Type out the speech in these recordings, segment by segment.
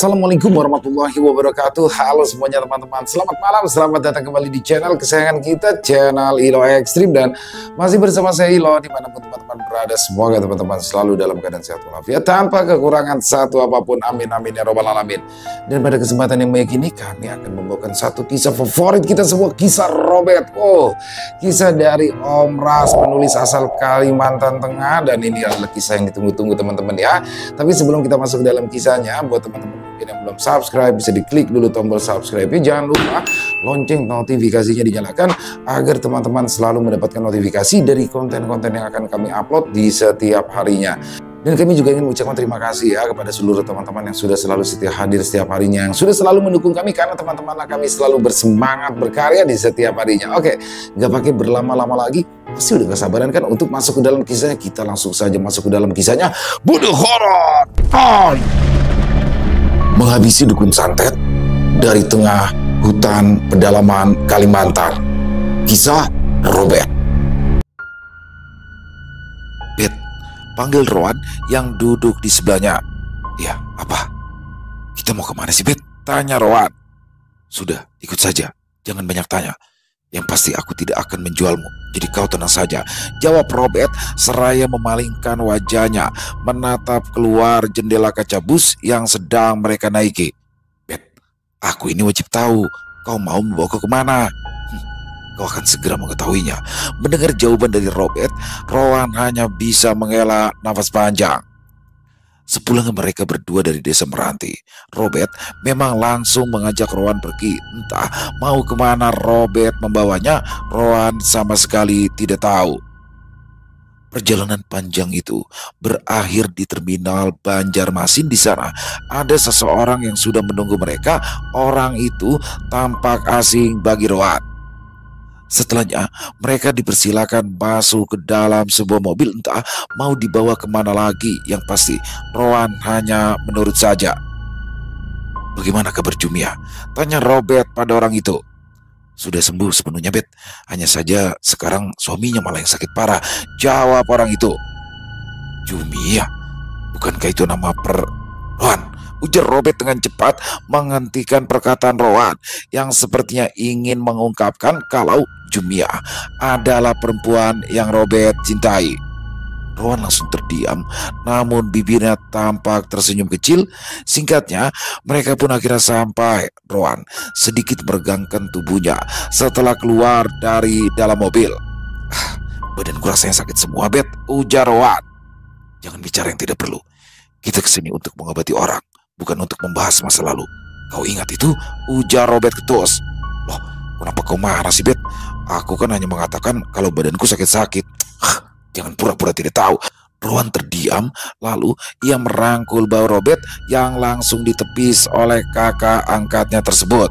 Assalamualaikum warahmatullahi wabarakatuh. Halo semuanya teman-teman, selamat malam, selamat datang kembali di channel kesayangan kita, channel Ilo Ekstrim. Dan masih bersama saya Ilo, dimanapun teman-teman berada. Semoga teman-teman selalu dalam keadaan sehat walafiat, tanpa kekurangan satu apapun, amin amin ya robbal alamin. Dan pada kesempatan yang baik ini, kami akan membawakan satu kisah favorit kita semua, kisah Robert. Oh, kisah dari Om Ras, penulis asal Kalimantan Tengah. Dan ini adalah kisah yang ditunggu-tunggu teman-teman ya. Tapi sebelum kita masuk ke dalam kisahnya, buat teman-teman mungkin yang belum subscribe, bisa diklik dulu tombol subscribe. Jangan lupa lonceng notifikasinya dinyalakan agar teman-teman selalu mendapatkan notifikasi dari konten-konten yang akan kami upload di setiap harinya. Dan kami juga ingin mengucapkan terima kasih ya kepada seluruh teman-teman yang sudah selalu setia hadir setiap harinya, yang sudah selalu mendukung kami, karena teman-teman kami selalu bersemangat berkarya di setiap harinya. Oke, nggak pakai berlama-lama lagi, pasti udah gak sabaran kan untuk masuk ke dalam kisahnya. Kita langsung saja masuk ke dalam kisahnya. Bunuh horor menghabisi dukun santet dari tengah hutan pedalaman Kalimantan. Kisah Robert. Bet, panggil Rowan yang duduk di sebelahnya. Ya, apa? Kita mau kemana sih, Bet? Tanya Rowan. Sudah, ikut saja. Jangan banyak tanya. Yang pasti aku tidak akan menjualmu. Jadi kau tenang saja, jawab Robert seraya memalingkan wajahnya menatap keluar jendela kaca bus yang sedang mereka naiki. Bet, aku ini wajib tahu. Kau mau membawaku kemana? Kau akan segera mengetahuinya. Mendengar jawaban dari Robert, Rowan hanya bisa menghela nafas panjang. Sepulangnya mereka berdua dari desa Meranti, Robert memang langsung mengajak Rowan pergi. Entah mau kemana Robert membawanya, Rowan sama sekali tidak tahu. Perjalanan panjang itu berakhir di terminal Banjarmasin. Di sana ada seseorang yang sudah menunggu mereka. Orang itu tampak asing bagi Rowan. Setelahnya, mereka dipersilakan masuk ke dalam sebuah mobil. Entah mau dibawa kemana lagi. Yang pasti, Rowan hanya menurut saja. Bagaimana kabar Jumia? Tanya Robert pada orang itu. Sudah sembuh sepenuhnya, Bet. Hanya saja sekarang suaminya malah yang sakit parah, jawab orang itu. Jumia? Bukankah itu nama Rowan? Ujar Robert dengan cepat menghentikan perkataan Rowan yang sepertinya ingin mengungkapkan kalau Jumia adalah perempuan yang Robert cintai. Rowan langsung terdiam, namun bibirnya tampak tersenyum kecil. Singkatnya, mereka pun akhirnya sampai. Rowan sedikit meregangkan tubuhnya setelah keluar dari dalam mobil. Badanku rasanya sakit semua, Bet, ujar Rowan. Jangan bicara yang tidak perlu. Kita kesini untuk mengobati orang, bukan untuk membahas masa lalu. Kau ingat itu? Ujar Robert ketus. Loh, kenapa kau marah sih, Bet? Aku kan hanya mengatakan kalau badanku sakit-sakit. Jangan pura-pura tidak tahu. Rowan terdiam, lalu ia merangkul bahu Robert yang langsung ditepis oleh kakak angkatnya tersebut.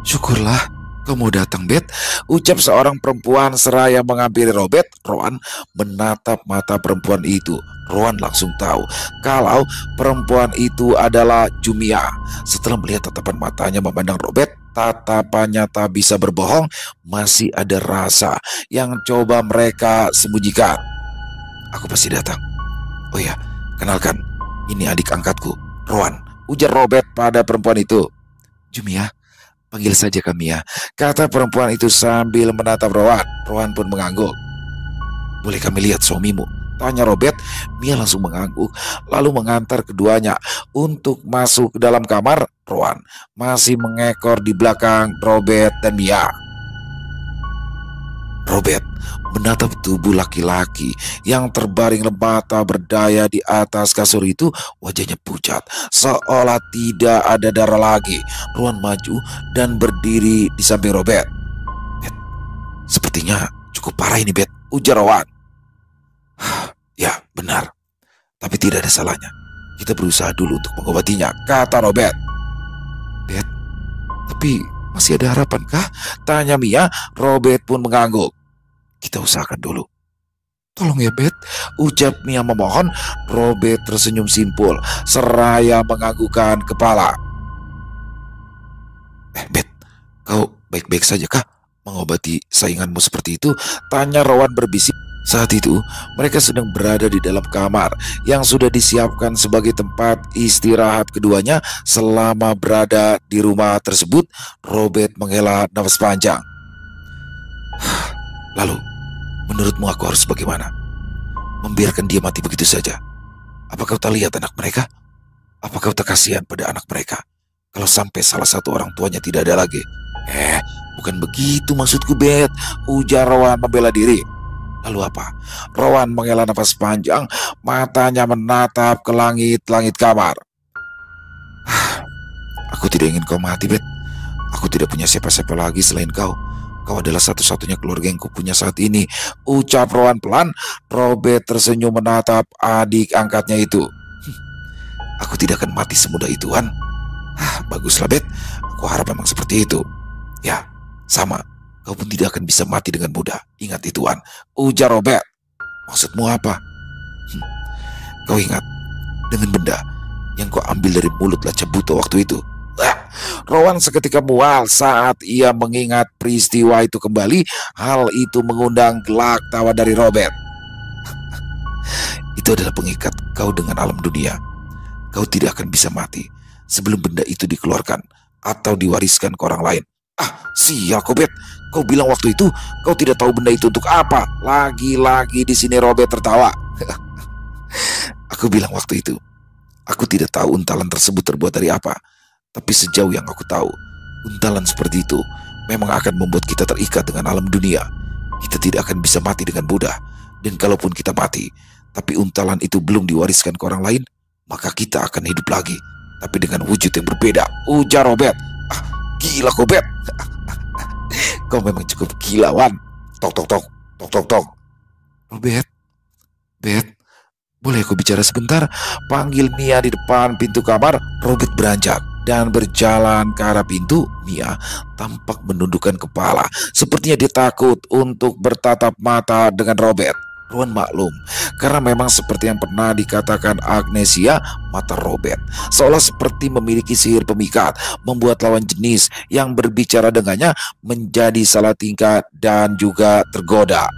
Syukurlah kau mau datang, Bet, ucap seorang perempuan seraya menghampiri Robert. Rowan menatap mata perempuan itu. Rowan langsung tahu kalau perempuan itu adalah Jumia. Setelah melihat tatapan matanya memandang Robert, tatapannya tak bisa berbohong. Masih ada rasa yang coba mereka sembunyikan. Aku pasti datang. Oh ya, kenalkan, ini adik angkatku, Rowan, ujar Robert pada perempuan itu. Jumia, panggil saja kami ya, kata perempuan itu sambil menatap Rowan. Rowan pun mengangguk. Boleh kami lihat suamimu? Tanya Robert. Mia langsung mengangguk, lalu mengantar keduanya untuk masuk ke dalam kamar. Rowan masih mengekor di belakang Robert dan Mia. Robert menatap tubuh laki-laki yang terbaring lemah tak berdaya di atas kasur itu. Wajahnya pucat, seolah tidak ada darah lagi. Rowan maju dan berdiri di samping Robert. Bet, sepertinya cukup parah ini, Bet, ujar Rowan. Ya, benar. Tapi tidak ada salahnya. Kita berusaha dulu untuk mengobatinya, kata Robert. Bet, tapi masih ada harapan kah? Tanya Mia. Robert pun mengangguk. Kita usahakan dulu. Tolong ya, Bet, ucap Mia memohon. Robert tersenyum simpul seraya menganggukkan kepala. Bet, kau baik-baik saja kah mengobati sainganmu seperti itu? Tanya Rowan berbisik. Saat itu, mereka sedang berada di dalam kamar yang sudah disiapkan sebagai tempat istirahat keduanya selama berada di rumah tersebut. Robert menghela nafas panjang. Lalu, menurutmu aku harus bagaimana? Membiarkan dia mati begitu saja? Apa kau tak lihat anak mereka? Apa kau tak kasihan pada anak mereka? Kalau sampai salah satu orang tuanya tidak ada lagi. Bukan begitu maksudku, Bet, ujar Rowan membela diri. Lalu apa? Rowan menghela nafas panjang, matanya menatap ke langit-langit kamar. Aku tidak ingin kau mati, Bet. Aku tidak punya siapa-siapa lagi selain kau. Kau adalah satu-satunya keluarga yang kupunya saat ini, ucap Rowan pelan. Robert tersenyum menatap adik angkatnya itu. Aku tidak akan mati semudah itu, Han. Baguslah, Bet. Aku harap memang seperti itu. Ya, sama. Kau pun tidak akan bisa mati dengan mudah. Ingat itu, Han, ujar Robert. Maksudmu apa? Kau ingat dengan benda yang kau ambil dari mulut Laca Buto waktu itu? Rowan seketika mual saat ia mengingat peristiwa itu kembali. Hal itu mengundang gelak tawa dari Robert. Itu adalah pengikat kau dengan alam dunia. Kau tidak akan bisa mati sebelum benda itu dikeluarkan atau diwariskan ke orang lain. Sial, Robert. Kau bilang waktu itu kau tidak tahu benda itu untuk apa. Lagi-lagi di sini Robert tertawa. Aku bilang waktu itu, aku tidak tahu untalan tersebut terbuat dari apa. Tapi sejauh yang aku tahu, untalan seperti itu memang akan membuat kita terikat dengan alam dunia. Kita tidak akan bisa mati dengan mudah. Dan kalaupun kita mati, tapi untalan itu belum diwariskan ke orang lain, maka kita akan hidup lagi, tapi dengan wujud yang berbeda, ujar Robert. Gila, Robert. Kau memang cukup gila, Wan. Tok, tok, tok, tok, tok, tok. Robert, Bet, boleh aku bicara sebentar? Panggil Mia di depan pintu kamar. Robert beranjak dan berjalan ke arah pintu. Mia tampak menundukkan kepala. Sepertinya dia takut untuk bertatap mata dengan Robert. Rowan maklum, karena memang seperti yang pernah dikatakan Agnesia, mata Robert seolah seperti memiliki sihir pemikat, membuat lawan jenis yang berbicara dengannya menjadi salah tingkah dan juga tergoda.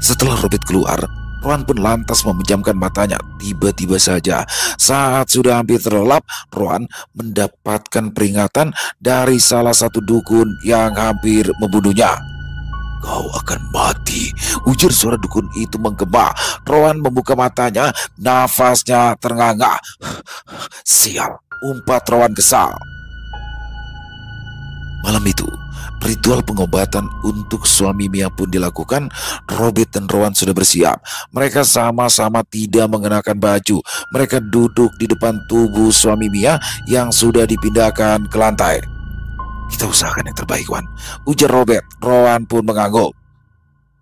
Setelah Robert keluar, Rowan pun lantas memejamkan matanya. Tiba-tiba saja, saat sudah hampir terlelap, Rowan mendapatkan peringatan dari salah satu dukun yang hampir membunuhnya. Kau akan mati, ujar suara dukun itu menggema. Rowan membuka matanya, nafasnya ternganga. Sial, umpat Rowan kesal. Malam itu, ritual pengobatan untuk suami Mia pun dilakukan. Robert dan Rowan sudah bersiap. Mereka sama-sama tidak mengenakan baju. Mereka duduk di depan tubuh suami Mia yang sudah dipindahkan ke lantai. Kita usahakan yang terbaik, Wan, ujar Robert. Rowan pun mengangguk.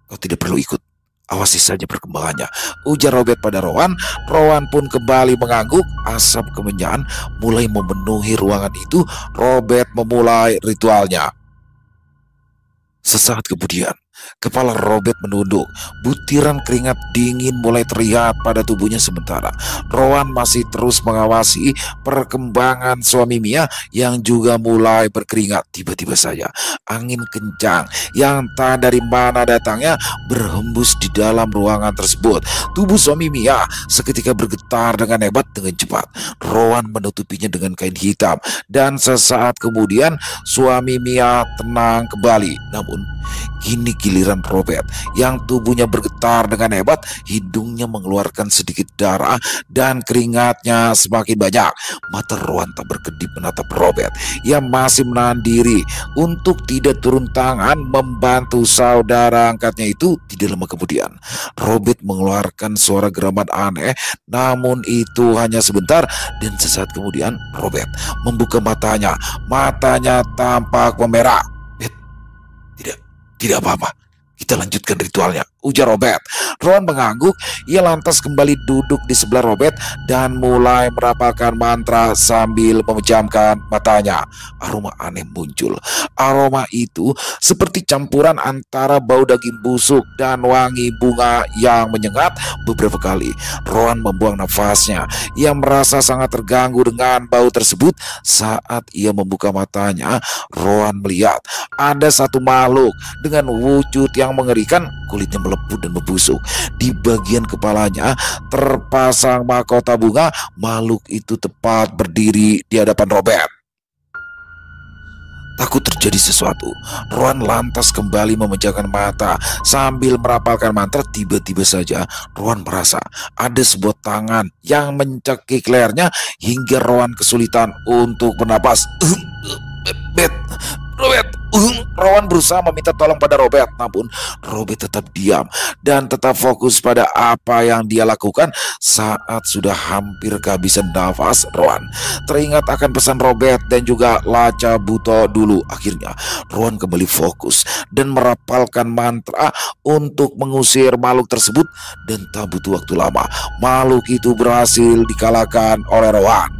Kau tidak perlu ikut, awasi saja perkembangannya, ujar Robert pada Rowan. Rowan pun kembali mengangguk. Asap kemenyan mulai memenuhi ruangan itu. Robert memulai ritualnya. Sesaat kemudian, kepala Robert menunduk. Butiran keringat dingin mulai terlihat pada tubuhnya sementara Rowan masih terus mengawasi perkembangan suami Mia yang juga mulai berkeringat. Tiba-tiba saja, angin kencang yang tak dari mana datangnya berhembus di dalam ruangan tersebut. Tubuh suami Mia seketika bergetar dengan hebat. Dengan cepat, Rowan menutupinya dengan kain hitam. Dan sesaat kemudian, suami Mia tenang kembali. Namun, kini giliran Robert yang tubuhnya bergetar dengan hebat. Hidungnya mengeluarkan sedikit darah dan keringatnya semakin banyak. Mata Rowan tak berkedip menatap Robert yang masih menahan diri untuk tidak turun tangan membantu saudara angkatnya itu. Tidak lama kemudian, Robert mengeluarkan suara geraman aneh, namun itu hanya sebentar. Dan sesaat kemudian Robert membuka matanya. Matanya tampak memerah. Tidak apa-apa, kita lanjutkan ritualnya, ujar Robert. Rowan mengangguk. Ia lantas kembali duduk di sebelah Robert dan mulai merapalkan mantra sambil memejamkan matanya. Aroma aneh muncul. Aroma itu seperti campuran antara bau daging busuk dan wangi bunga yang menyengat. Beberapa kali Rowan membuang nafasnya. Ia merasa sangat terganggu dengan bau tersebut. Saat ia membuka matanya, Rowan melihat ada satu makhluk dengan wujud yang mengerikan. Kulitnya melepuh dan membusuk. Di bagian kepalanya terpasang mahkota bunga. Makhluk itu tepat berdiri di hadapan Robert. Takut terjadi sesuatu, Rowan lantas kembali memejamkan mata sambil merapalkan mantra. Tiba-tiba saja Rowan merasa ada sebuah tangan yang mencekik lehernya hingga Rowan kesulitan untuk bernapas. Robert. Rowan berusaha meminta tolong pada Robert, namun Robert tetap diam dan tetap fokus pada apa yang dia lakukan. Saat sudah hampir kehabisan nafas, Rowan teringat akan pesan Robert dan juga Laca Buto dulu. Akhirnya Rowan kembali fokus dan merapalkan mantra untuk mengusir makhluk tersebut, dan tak butuh waktu lama makhluk itu berhasil dikalahkan oleh Rowan.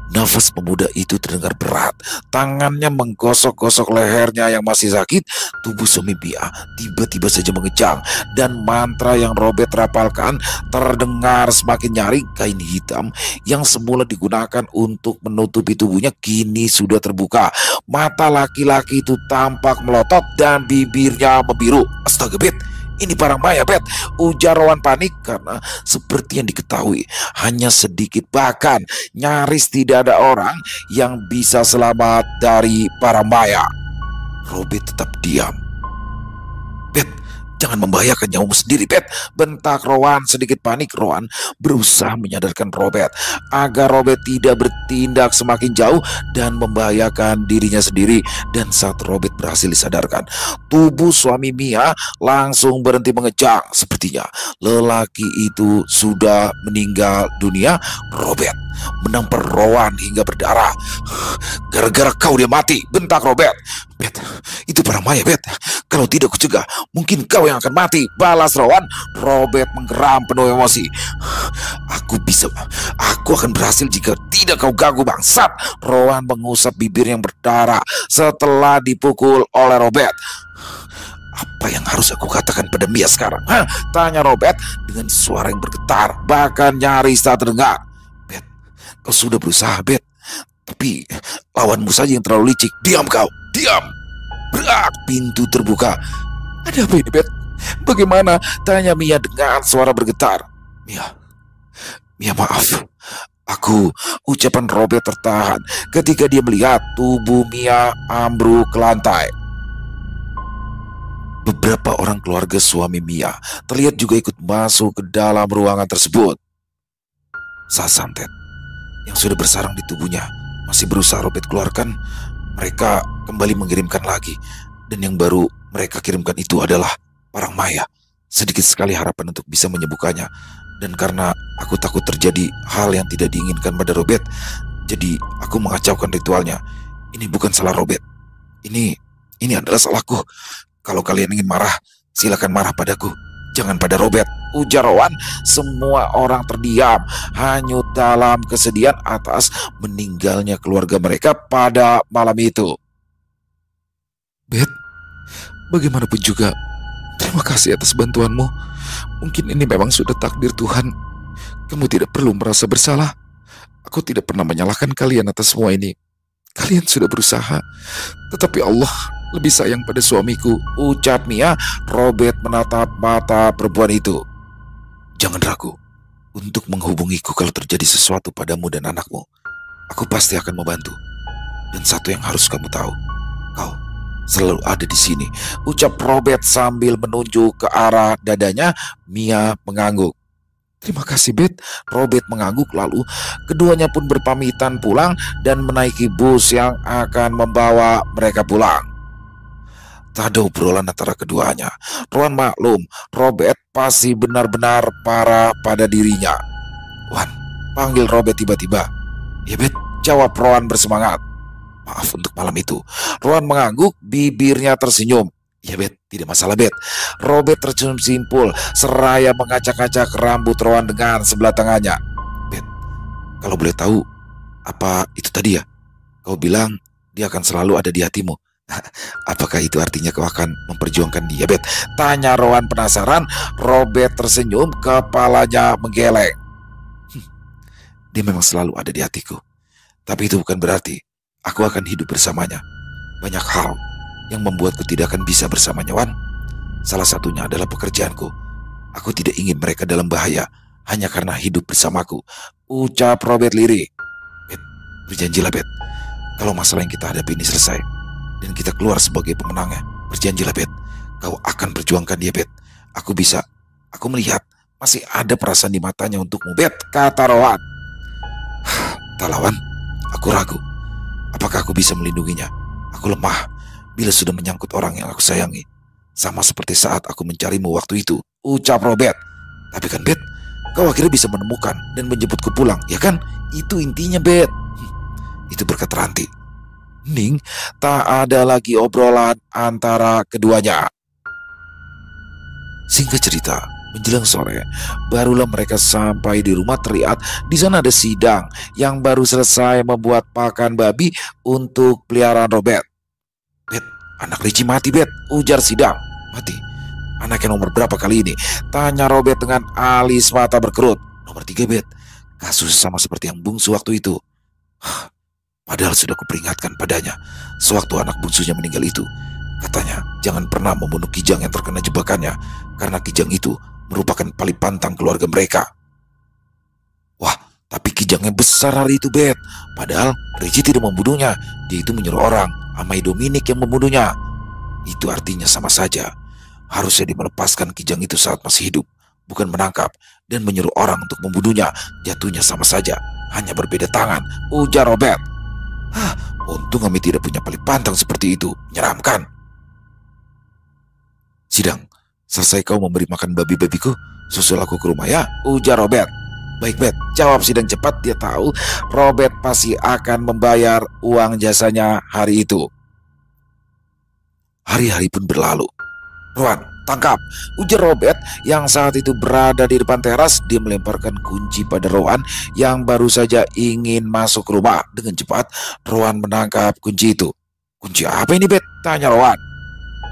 Nafas pemuda itu terdengar berat. Tangannya menggosok-gosok lehernya yang masih sakit. Tubuh suami Mia tiba-tiba saja mengejang, dan mantra yang Robert rapalkan terdengar semakin nyaring. Kain hitam yang semula digunakan untuk menutupi tubuhnya kini sudah terbuka. Mata laki-laki itu tampak melotot dan bibirnya membiru. Astaga, Bet, ini parang maya, Bet, ujar Rowan panik karena seperti yang diketahui hanya sedikit, bahkan nyaris tidak ada orang yang bisa selamat dari parang maya. Robert tetap diam. Bet, jangan membahayakan nyawamu sendiri, Bet, bentak Rowan sedikit panik. Rowan berusaha menyadarkan Robert agar Robert tidak bertindak semakin jauh dan membahayakan dirinya sendiri. Dan saat Robert berhasil disadarkan, tubuh suami Mia langsung berhenti mengejang. Sepertinya lelaki itu sudah meninggal dunia. Robert menampar Rowan hingga berdarah. Gara-gara kau dia mati, bentak Robert. Bet, itu parang maya, Bet. Kalau tidak kucegah, mungkin kau yang akan mati, balas Rowan. Robert menggeram penuh emosi. Aku akan berhasil jika tidak kau ganggu, bangsat. Rowan mengusap bibir yang berdarah setelah dipukul oleh Robert. Apa yang harus aku katakan pada Mia sekarang? Tanya Robert dengan suara yang bergetar, bahkan nyaris tak terdengar. Bet, kau sudah berusaha, Bet, tapi lawanmu saja yang terlalu licik. Diam kau, diam. Berat, pintu terbuka. Ada apa ini, Bet? Bagaimana? Tanya Mia dengan suara bergetar. Mia, maaf. Ucapan Robert tertahan ketika dia melihat tubuh Mia ambruk ke lantai. Beberapa orang keluarga suami Mia terlihat juga ikut masuk ke dalam ruangan tersebut. Saat santet yang sudah bersarang di tubuhnya masih berusaha Robert keluarkan, mereka kembali mengirimkan lagi. Dan yang baru mereka kirimkan itu adalah parang maya. Sedikit sekali harapan untuk bisa menyembuhkannya. Dan karena aku takut terjadi hal yang tidak diinginkan pada Robert, jadi aku mengacaukan ritualnya. Ini bukan salah Robert. Ini adalah salahku. Kalau kalian ingin marah, silakan marah padaku, jangan pada Robert, ujar Rowan. Semua orang terdiam, hanyut dalam kesedihan atas meninggalnya keluarga mereka pada malam itu. Bet, bagaimanapun juga, terima kasih atas bantuanmu. Mungkin ini memang sudah takdir Tuhan. Kamu tidak perlu merasa bersalah. Aku tidak pernah menyalahkan kalian atas semua ini. Kalian sudah berusaha, tetapi Allah lebih sayang pada suamiku, ucap Mia. Robert menatap mata perempuan itu. Jangan ragu untuk menghubungiku kalau terjadi sesuatu padamu dan anakmu. Aku pasti akan membantu. Dan satu yang harus kamu tahu, kau selalu ada di sini, ucap Robert sambil menunjuk ke arah dadanya. Mia mengangguk. Terima kasih, Bet. Robert mengangguk, lalu keduanya pun berpamitan pulang dan menaiki bus yang akan membawa mereka pulang. Tak ada obrolan antara keduanya. Rowan maklum Robert pasti benar-benar parah pada dirinya. Wan, panggil Robert tiba-tiba. Ya, Bet, jawab Rowan bersemangat. Maaf untuk malam itu. Rowan mengangguk, bibirnya tersenyum. Ya Bet, tidak masalah Bet. Robert tersenyum simpul seraya mengacak-acak rambut Rowan dengan sebelah tangannya. Bet, kalau boleh tahu, apa itu tadi ya? Kau bilang dia akan selalu ada di hatimu. Apakah itu artinya kau akan memperjuangkan dia, Bet? Tanya Rowan penasaran. Robert tersenyum, kepalanya menggeleng. Dia memang selalu ada di hatiku. Tapi itu bukan berarti aku akan hidup bersamanya. Banyak hal yang membuatku tidak akan bisa bersamanya, Wan. Salah satunya adalah pekerjaanku. Aku tidak ingin mereka dalam bahaya hanya karena hidup bersamaku. Ucap Robert lirih. Bet, berjanjilah Bet, kalau masalah yang kita hadapi ini selesai dan kita keluar sebagai pemenangnya, berjanjilah Bet, kau akan perjuangkan dia Bet. Aku melihat masih ada perasaan di matanya untukmu Bet, kata Rowan. Tak lawan, aku ragu. Apakah aku bisa melindunginya? Aku lemah bila sudah menyangkut orang yang aku sayangi. Sama seperti saat aku mencarimu waktu itu, ucap Robert. Tapi kan Bet, kau akhirnya bisa menemukan dan menjemputku pulang, ya kan? Itu intinya Bet. Itu berkat Ranti. Ning, tak ada lagi obrolan antara keduanya. Singkat cerita, menjelang sore, barulah mereka sampai di rumah. Terlihat di sana ada Sidang yang baru selesai membuat pakan babi untuk peliharaan Robert. Bet, anak Ricci mati Bet, ujar Sidang. Mati? Anaknya nomor berapa kali ini? Tanya Robert dengan alis mata berkerut. Nomor 3 Bet, kasus sama seperti yang bungsu waktu itu. Padahal sudah kuperingatkan padanya sewaktu anak bungsunya meninggal itu. Katanya jangan pernah membunuh Kijang yang terkena jebakannya, karena Kijang itu merupakan paling pantang keluarga mereka. Wah, tapi Kijangnya besar hari itu Bet. Padahal Ricci tidak membunuhnya. Dia itu menyuruh orang, Amai Dominic yang membunuhnya. Itu artinya sama saja. Harusnya dia melepaskan Kijang itu saat masih hidup, bukan menangkap dan menyuruh orang untuk membunuhnya. Jatuhnya sama saja, hanya berbeda tangan, ujar Robert. Untung kami tidak punya paling pantang seperti itu. Menyeramkan. Sidang, selesai kau memberi makan babi-babiku, susul aku ke rumah ya, ujar Robert. Baik Bet, jawab Sidang cepat. Dia tahu Robert pasti akan membayar uang jasanya hari itu. Hari-hari pun berlalu. Rowan, tangkap, ujar Robert yang saat itu berada di depan teras. Dia melemparkan kunci pada Rowan yang baru saja ingin masuk rumah. Dengan cepat, Rowan menangkap kunci itu. Kunci apa ini Bet? Tanya Rowan.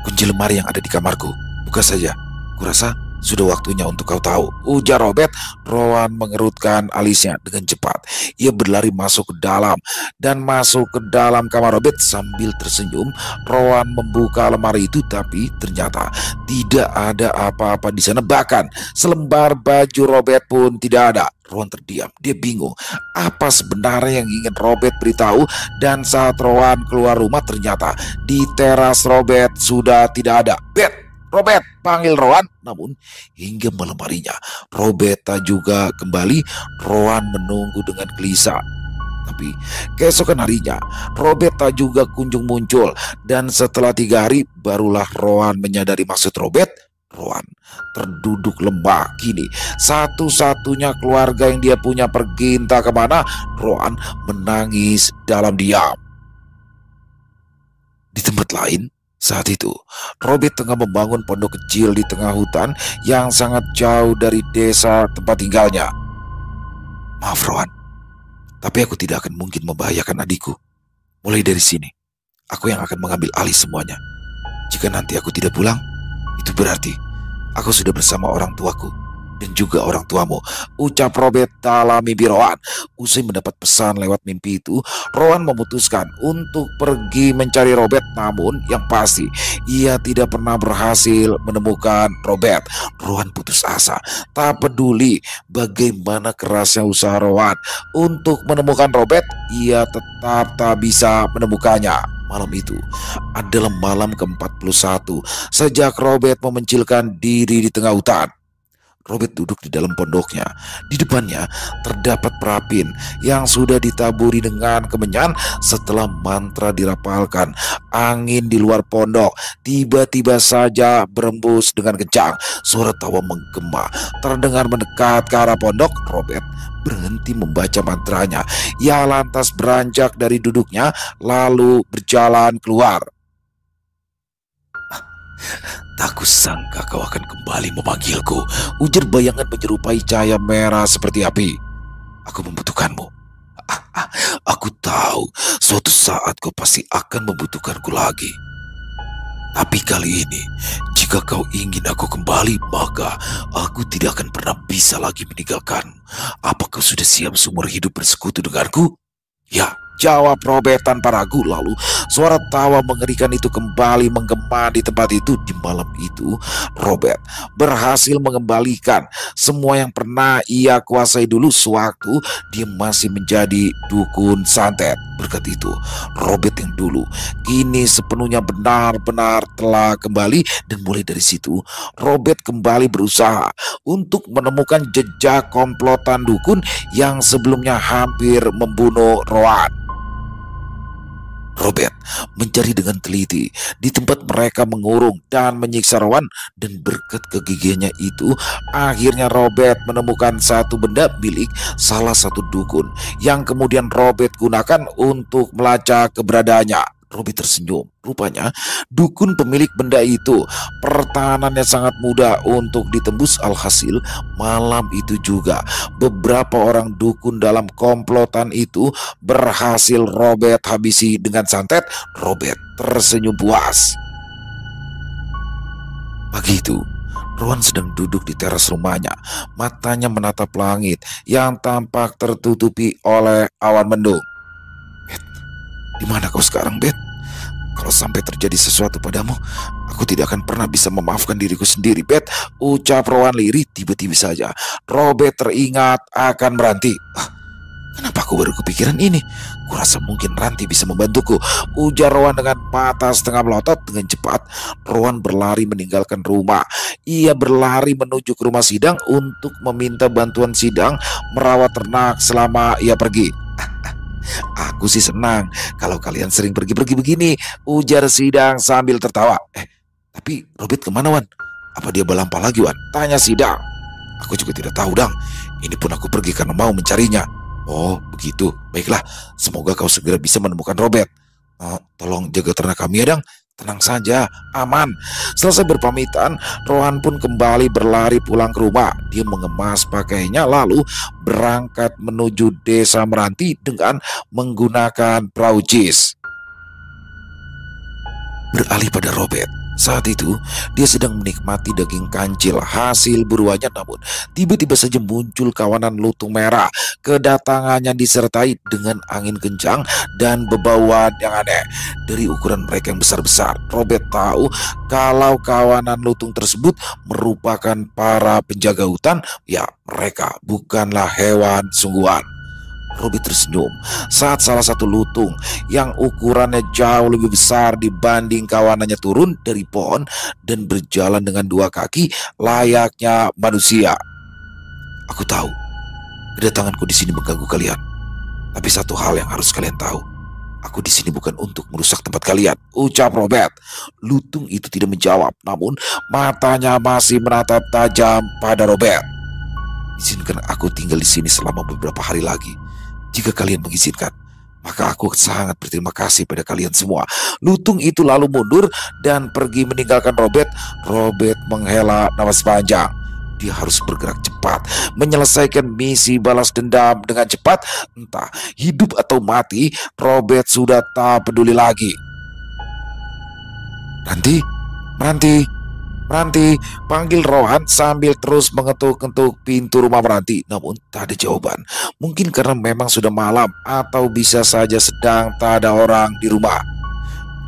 Kunci lemari yang ada di kamarku. Buka saja, kurasa sudah waktunya untuk kau tahu, ujar Robert. Rowan mengerutkan alisnya dengan cepat. Ia berlari masuk ke dalam dan masuk ke dalam kamar Robert sambil tersenyum. Rowan membuka lemari itu, tapi ternyata tidak ada apa-apa di sana. Bahkan selembar baju Robert pun tidak ada. Rowan terdiam, dia bingung apa sebenarnya yang ingin Robert beritahu. Dan saat Rowan keluar rumah, ternyata di teras Robert sudah tidak ada. Bet, Robert, panggil Rowan. Namun hingga malam harinya Robert tak juga kembali. Rowan menunggu dengan gelisah. Tapi keesokan harinya Robert tak juga kunjung muncul. Dan setelah 3 hari barulah Rowan menyadari maksud Robert. Rowan terduduk lemah. Kini satu-satunya keluarga yang dia punya pergi entah kemana. Rowan menangis dalam diam. Di tempat lain, saat itu Robert tengah membangun pondok kecil di tengah hutan yang sangat jauh dari desa tempat tinggalnya. Maaf Rowan, tapi aku tidak akan mungkin membahayakan adikku. Mulai dari sini, aku yang akan mengambil alih semuanya. Jika nanti aku tidak pulang, itu berarti aku sudah bersama orang tuaku dan juga orang tuamu, ucap Robert dalam mimpi Rowan. Usai mendapat pesan lewat mimpi itu, Rowan memutuskan untuk pergi mencari Robert. Namun yang pasti ia tidak pernah berhasil menemukan Robert. Rowan putus asa. Tak peduli bagaimana kerasnya usaha Rowan untuk menemukan Robert, ia tetap tak bisa menemukannya. Malam itu adalah malam ke-41 sejak Robert memencilkan diri di tengah hutan. Robert duduk di dalam pondoknya. Di depannya terdapat perapin yang sudah ditaburi dengan kemenyan. Setelah mantra dirapalkan, angin di luar pondok tiba-tiba saja berembus dengan kencang. Suara tawa menggema terdengar mendekat ke arah pondok. Robert berhenti membaca mantranya. Ia lantas beranjak dari duduknya lalu berjalan keluar. Tak kusangka kau akan kembali memanggilku, ujar bayangan menyerupai cahaya merah seperti api. Aku membutuhkanmu. Ah, ah, aku tahu suatu saat kau pasti akan membutuhkanku lagi. Tapi kali ini, jika kau ingin aku kembali, maka aku tidak akan pernah bisa lagi meninggalkanmu. Apa kau sudah siap seumur hidup bersekutu denganku? Ya, jawab Robert tanpa ragu. Lalu suara tawa mengerikan itu kembali menggema di tempat itu. Di malam itu, Robert berhasil mengembalikan semua yang pernah ia kuasai dulu sewaktu dia masih menjadi dukun santet. Berkat itu, Robert yang dulu kini sepenuhnya benar-benar telah kembali. Dan mulai dari situ, Robert kembali berusaha untuk menemukan jejak komplotan dukun yang sebelumnya hampir membunuh Rowan. Robert mencari dengan teliti di tempat mereka mengurung dan menyiksa Rowan, dan berkat kegigihannya itu akhirnya Robert menemukan satu benda milik salah satu dukun yang kemudian Robert gunakan untuk melacak keberadaannya. Robert tersenyum. Rupanya dukun pemilik benda itu pertahanannya sangat mudah untuk ditembus. Alhasil malam itu juga beberapa orang dukun dalam komplotan itu berhasil Robert habisi dengan santet. Robert tersenyum puas. Pagi itu, Rowan sedang duduk di teras rumahnya. Matanya menatap langit yang tampak tertutupi oleh awan mendung. "Bet, di mana kau sekarang, Bet? Kalau sampai terjadi sesuatu padamu, aku tidak akan pernah bisa memaafkan diriku sendiri, Bet," ucap Rowan lirih. Tiba-tiba saja Robert teringat akan Meranti. Kenapa aku baru kepikiran ini? Kurasa mungkin Ranti bisa membantuku, ujar Rowan dengan mata setengah melotot. Dengan cepat, Rowan berlari meninggalkan rumah. Ia berlari menuju ke rumah Sidang untuk meminta bantuan Sidang merawat ternak selama ia pergi. "Aku sih senang kalau kalian sering pergi-pergi begini," ujar Sidang sambil tertawa. Tapi Robert kemana, Wan? Apa dia balampah lagi, Wan?" tanya Sidang. "Aku juga tidak tahu, Dang. Ini pun aku pergi karena mau mencarinya." "Oh, begitu. Baiklah, semoga kau segera bisa menemukan Robert. Tolong jaga ternak kami ya, Dang." "Tenang saja, aman." Selesai berpamitan, Rohan pun kembali berlari pulang ke rumah. Dia mengemas pakaiannya lalu berangkat menuju desa Meranti dengan menggunakan perahu jis. Beralih pada Robert. Saat itu, dia sedang menikmati daging kancil hasil buruannya, namun tiba-tiba saja muncul kawanan lutung merah. Kedatangannya disertai dengan angin kencang dan bebauan yang aneh. Dari ukuran mereka yang besar-besar, Robert tahu kalau kawanan lutung tersebut merupakan para penjaga hutan. Ya, mereka bukanlah hewan sungguhan. Robert tersenyum saat salah satu lutung yang ukurannya jauh lebih besar dibanding kawanannya turun dari pohon dan berjalan dengan dua kaki layaknya manusia. "Aku tahu kedatanganku di sini mengganggu kalian, tapi satu hal yang harus kalian tahu, aku di sini bukan untuk merusak tempat kalian," ucap Robert. Lutung itu tidak menjawab, namun matanya masih menatap tajam pada Robert. "Izinkan aku tinggal di sini selama beberapa hari lagi. Jika kalian mengizinkan, maka aku sangat berterima kasih pada kalian semua." Lutung itu lalu mundur dan pergi meninggalkan Robert. Robert menghela napas panjang. Dia harus bergerak cepat, menyelesaikan misi balas dendam dengan cepat. Entah hidup atau mati, Robert sudah tak peduli lagi. "Ranti, Ranti, Meranti," panggil Rohan sambil terus mengetuk-ketuk pintu rumah Meranti. Namun tak ada jawaban. Mungkin karena memang sudah malam, atau bisa saja sedang tak ada orang di rumah.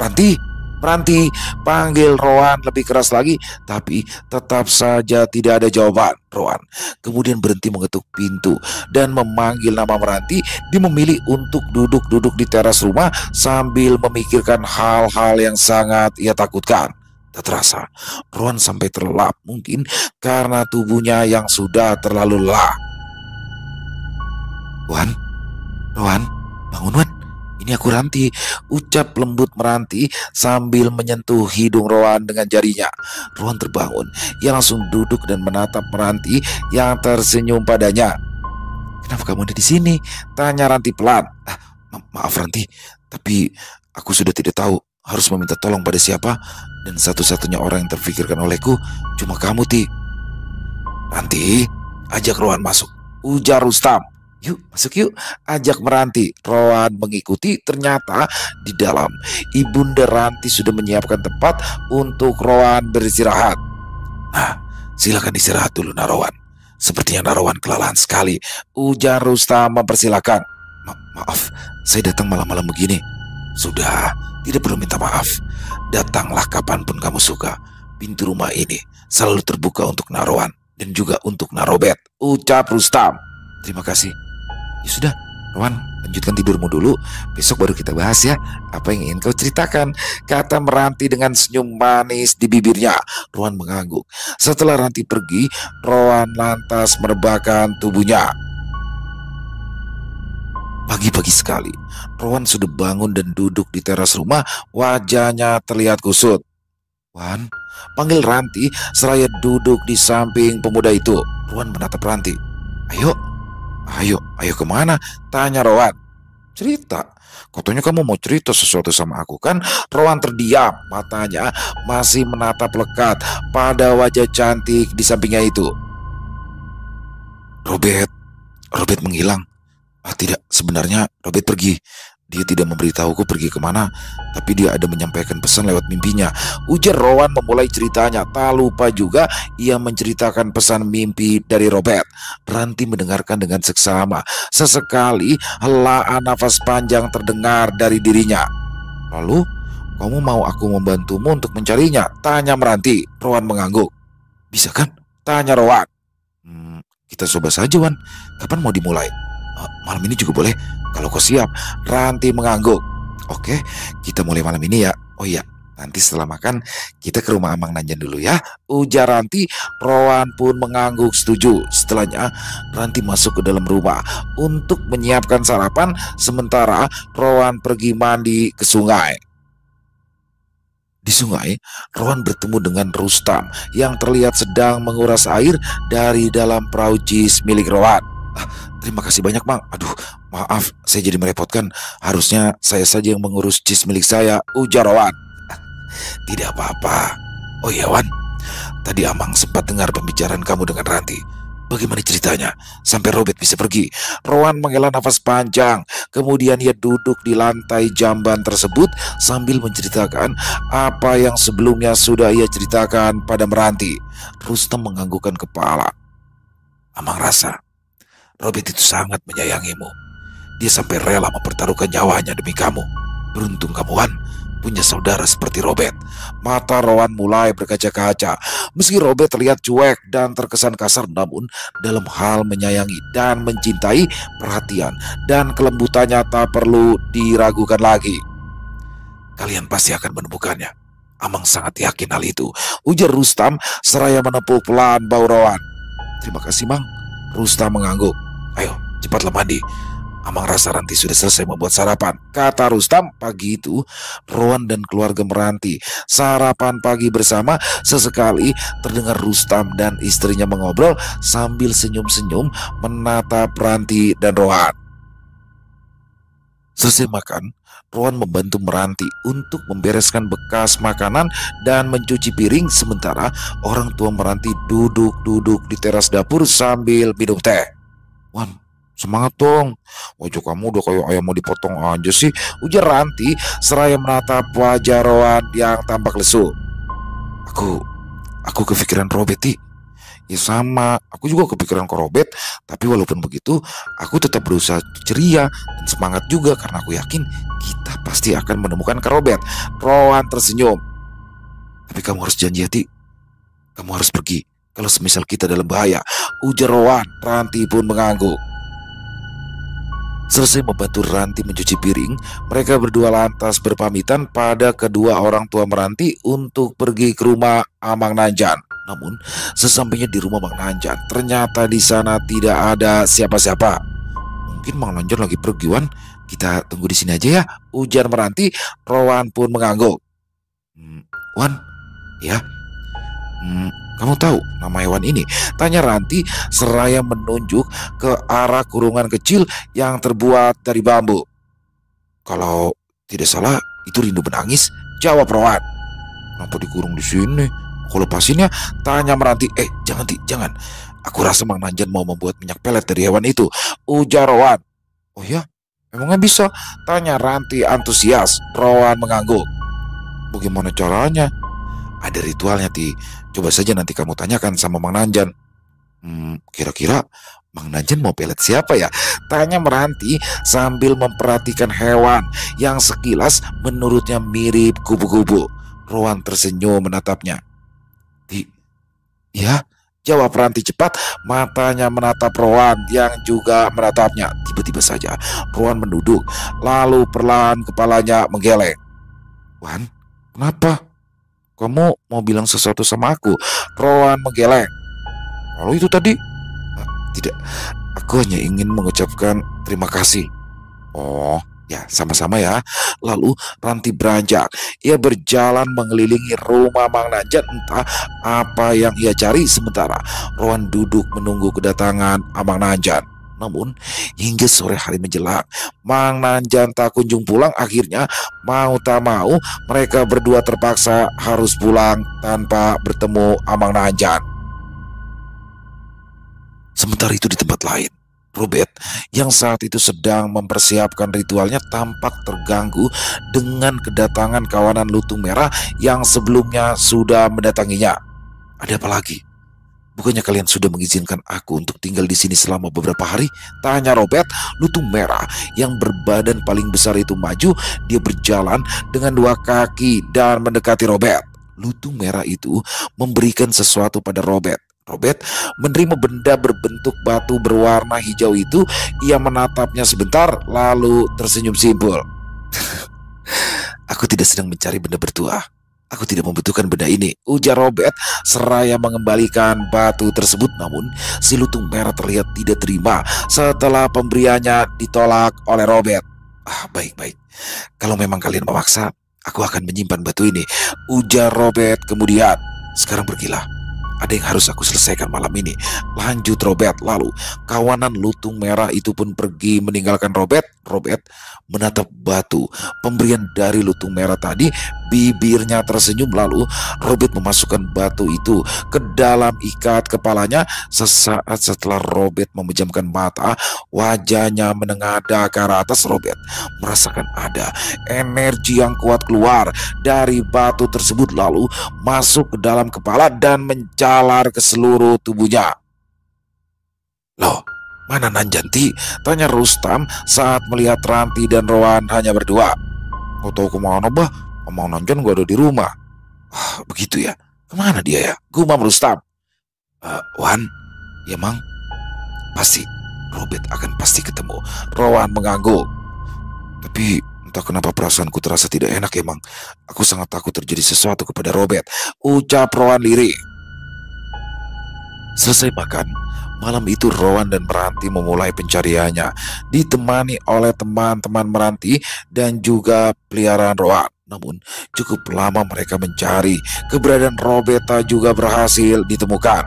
"Meranti, Meranti," panggil Rohan lebih keras lagi, tapi tetap saja tidak ada jawaban. Rohan kemudian berhenti mengetuk pintu dan memanggil nama Meranti. Dia memilih untuk duduk-duduk di teras rumah sambil memikirkan hal-hal yang sangat ia takutkan. Tak terasa, Rowan sampai terlelap, mungkin karena tubuhnya yang sudah terlalu lelah. "Wan, Rowan, bangun Wan, ini aku Ranti," ucap lembut Meranti sambil menyentuh hidung Rowan dengan jarinya. Rowan terbangun, ia langsung duduk dan menatap Meranti yang tersenyum padanya. "Kenapa kamu ada di sini?" tanya Ranti pelan. Maaf Ranti, tapi aku sudah tidak tahu harus meminta tolong pada siapa, dan satu-satunya orang yang terfikirkan olehku cuma kamu, Ti. Ranti, ajak Rowan masuk, ujar Rustam. Yuk, masuk yuk, ajak Meranti. Rowan mengikuti. Ternyata di dalam Ibunda Ranti sudah menyiapkan tempat untuk Rowan beristirahat. Nah, silakan istirahat dulu, Narawan. Sepertinya Narawan kelelahan sekali, ujar Rustam mempersilakan. Maaf, saya datang malam-malam begini. Sudah, tidak perlu minta maaf. Datanglah kapanpun kamu suka. Pintu rumah ini selalu terbuka untuk Narawan dan juga untuk Narobet, ucap Rustam. Terima kasih. Ya sudah, Rowan, lanjutkan tidurmu dulu. Besok baru kita bahas ya apa yang ingin kau ceritakan, kata Meranti dengan senyum manis di bibirnya. Rowan mengangguk. Setelah Ranti pergi, Rowan lantas merebahkan tubuhnya. Pagi-pagi sekali, Rowan sudah bangun dan duduk di teras rumah. Wajahnya terlihat kusut. Wan, panggil Ranti seraya duduk di samping pemuda itu. Rowan menatap Ranti. Ayo kemana? Tanya Rowan. Cerita. Katanya kamu mau cerita sesuatu sama aku kan? Rowan terdiam. Matanya masih menatap lekat pada wajah cantik di sampingnya itu. Robert menghilang. Tidak, sebenarnya Robert pergi. Dia tidak memberitahuku pergi kemana, tapi dia ada menyampaikan pesan lewat mimpinya, ujar Rowan memulai ceritanya. Tak lupa juga ia menceritakan pesan mimpi dari Robert. Ranti mendengarkan dengan seksama. Sesekali helaan nafas panjang terdengar dari dirinya. Lalu, kamu mau aku membantumu untuk mencarinya? Tanya Meranti. Rowan mengangguk. Bisa kan? Tanya Rowan. Kita coba saja, Wan. Kapan mau dimulai? Malam ini juga boleh, kalau kau siap. Ranti mengangguk. Oke, kita mulai malam ini ya. Oh iya, nanti setelah makan kita ke rumah Amang Nanjan dulu ya, ujar Ranti. Rowan pun mengangguk setuju. Setelahnya Ranti masuk ke dalam rumah untuk menyiapkan sarapan, sementara Rowan pergi mandi ke sungai. Di sungai, Rowan bertemu dengan Rustam yang terlihat sedang menguras air dari dalam perahu jis milik Rowan. Terima kasih banyak, Mang. Aduh, maaf, saya jadi merepotkan. Harusnya saya saja yang mengurus jis milik saya, ujar Rowan. Tidak apa-apa. Oh iya, Wan, tadi Amang sempat dengar pembicaraan kamu dengan Ranti. Bagaimana ceritanya sampai Robert bisa pergi? Rowan menghela nafas panjang. Kemudian ia duduk di lantai jamban tersebut sambil menceritakan apa yang sebelumnya sudah ia ceritakan pada Meranti. Rustam menganggukkan kepala. Amang rasa Robert itu sangat menyayangimu. Dia sampai rela mempertaruhkan nyawanya demi kamu. Beruntung kamu, Wan, punya saudara seperti Robert. Mata Rowan mulai berkaca-kaca. Meski Robert terlihat cuek dan terkesan kasar, namun dalam hal menyayangi dan mencintai, perhatian dan kelembutannya tak perlu diragukan lagi. Kalian pasti akan menemukannya. Amang sangat yakin hal itu, ujar Rustam seraya menepuk pelan bau Rowan. Terima kasih, Mang. Rustam mengangguk. Ayo, cepatlah mandi. Amang rasa Ranti sudah selesai membuat sarapan, kata Rustam. Pagi itu, Rowan dan keluarga Meranti sarapan pagi bersama. Sesekali terdengar Rustam dan istrinya mengobrol sambil senyum-senyum menatap Ranti dan Rowan. Selesai makan, Rowan membantu Meranti untuk membereskan bekas makanan dan mencuci piring, sementara orang tua Meranti duduk-duduk di teras dapur sambil minum teh. Wan, semangat dong. Wajah kamu udah kayak ayam mau dipotong aja sih, ujar Ranti seraya menatap wajah Rowan yang tampak lesu. Aku kepikiran Robert, Ti. Ya sama, aku juga kepikiran ke Robert. Tapi walaupun begitu, aku tetap berusaha ceria dan semangat juga karena aku yakin kita pasti akan menemukan Kak Robert. Rowan tersenyum. Tapi kamu harus janji, Ti. Kamu harus pergi kalau semisal kita dalam bahaya, ujar Rowan. Ranti pun mengangguk. Selesai membantu Ranti mencuci piring, mereka berdua lantas berpamitan pada kedua orang tua Meranti untuk pergi ke rumah Amang Nanjan. Namun, sesampainya di rumah Mang Nanjan, ternyata di sana tidak ada siapa-siapa. Mungkin Mang Nanjan lagi pergi, Wan. Kita tunggu di sini aja ya, ujar Meranti. Rowan pun mengangguk. Wan, ya. Kamu tahu nama hewan ini? Tanya Ranti seraya menunjuk ke arah kurungan kecil yang terbuat dari bambu. Kalau tidak salah, itu rindu menangis, Jawab Rowan. Kenapa dikurung di sini? Aku lepasin ya, tanya Meranti. Jangan Ti, jangan. Aku rasa Mang Nanjan mau membuat minyak pelet dari hewan itu, ujar Rowan. Oh ya, emangnya bisa? Tanya Ranti antusias. Rowan mengangguk. Bagaimana caranya? Ada ritualnya Ti. Coba saja nanti kamu tanyakan sama Mang Nanjan. Kira-kira Mang Nanjan mau pelet siapa ya? Tanya Meranti sambil memperhatikan hewan yang sekilas menurutnya mirip kupu-kupu. Rowan tersenyum menatapnya. Ya, jawab Ranti cepat, matanya menatap Rowan yang juga menatapnya. Tiba-tiba saja Rowan menunduk, lalu perlahan kepalanya menggeleng. Wan, kenapa? Kamu mau bilang sesuatu sama aku? Rowan menggeleng. Lalu itu tadi? Tidak, aku hanya ingin mengucapkan terima kasih. Oh, ya sama-sama ya. Lalu Ranti beranjak. Ia berjalan mengelilingi rumah Mang Nanjan, entah apa yang ia cari. Sementara Rowan duduk menunggu kedatangan Mang Nanjan. Namun hingga sore hari menjelang, Mang Nanjan tak kunjung pulang. Akhirnya mau tak mau mereka berdua terpaksa harus pulang tanpa bertemu Mang Nanjan. Sementara itu di tempat lain, Robert yang saat itu sedang mempersiapkan ritualnya tampak terganggu dengan kedatangan kawanan lutung merah yang sebelumnya sudah mendatanginya. Ada apa lagi? Bukannya kalian sudah mengizinkan aku untuk tinggal di sini selama beberapa hari? Tanya Robert. Lutung merah yang berbadan paling besar itu maju. Dia berjalan dengan dua kaki dan mendekati Robert. Lutung merah itu memberikan sesuatu pada Robert. Robert menerima benda berbentuk batu berwarna hijau itu. Ia menatapnya sebentar lalu tersenyum simpul. Aku tidak sedang mencari benda bertuah. Aku tidak membutuhkan benda ini, ujar Robert seraya mengembalikan batu tersebut. Namun si lutung merah terlihat tidak terima setelah pemberiannya ditolak oleh Robert. Baik-baik, kalau memang kalian memaksa, aku akan menyimpan batu ini, ujar Robert kemudian. Sekarang pergilah. Ada yang harus aku selesaikan malam ini, lanjut Robert. Lalu kawanan lutung merah itu pun pergi meninggalkan Robert. Robert menatap batu pemberian dari lutung merah tadi. Bibirnya tersenyum. Lalu Robert memasukkan batu itu ke dalam ikat kepalanya. Sesaat setelah Robert memejamkan mata, wajahnya menengadah ke arah atas. Robert merasakan ada energi yang kuat keluar dari batu tersebut, lalu masuk ke dalam kepala dan menjalar ke seluruh tubuhnya. Loh, mana Nanjanti? Tanya Rustam saat melihat Ranti dan Rowan hanya berdua. Kau tahu kemana bah? Mang Nanjan gak ada di rumah. Begitu ya? Kemana dia ya? Gumam Rustam. Wan, ya Mang, pasti Robert akan pasti ketemu. Rowan mengangguk. Tapi entah kenapa perasaanku terasa tidak enak ya Mang. Aku sangat takut terjadi sesuatu kepada Robert, ucap Rowan lirih. Selesai makan, malam itu Rowan dan Meranti memulai pencariannya, ditemani oleh teman-teman Meranti dan juga peliharaan Rowan. Namun cukup lama mereka mencari, keberadaan Robert juga berhasil ditemukan.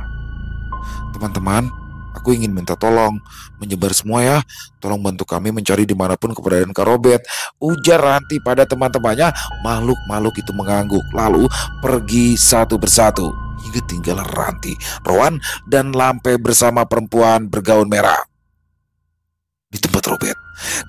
Teman-teman, aku ingin minta tolong menyebar semua ya. Tolong bantu kami mencari dimanapun keberadaan Kak Robert, ujar Ranti pada teman-temannya. Makhluk-makhluk itu mengangguk lalu pergi satu persatu hingga tinggal Ranti, Rowan, dan Lampe bersama perempuan bergaun merah. Di tempat Robert,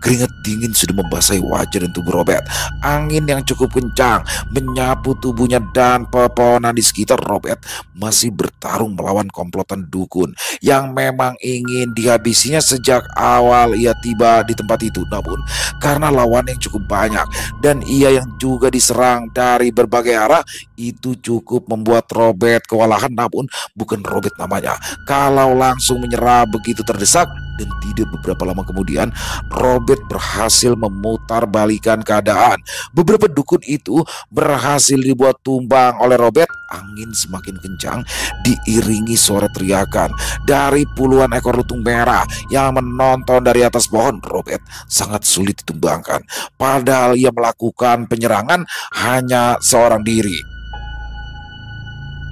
keringat dingin sudah membasahi wajah dan tubuh Robert. Angin yang cukup kencang menyapu tubuhnya dan pepohonan di sekitar. Robert masih bertarung melawan komplotan dukun yang memang ingin dihabisinya sejak awal ia tiba di tempat itu. Namun karena lawan yang cukup banyak dan ia yang juga diserang dari berbagai arah, itu cukup membuat Robert kewalahan. Namun bukan Robert namanya kalau langsung menyerah begitu terdesak. Dan tidak beberapa lama kemudian Robert berhasil memutarbalikkan keadaan. Beberapa dukun itu berhasil dibuat tumbang oleh Robert. Angin semakin kencang diiringi suara teriakan dari puluhan ekor lutung merah yang menonton dari atas pohon. Robert sangat sulit ditumbangkan, padahal ia melakukan penyerangan hanya seorang diri.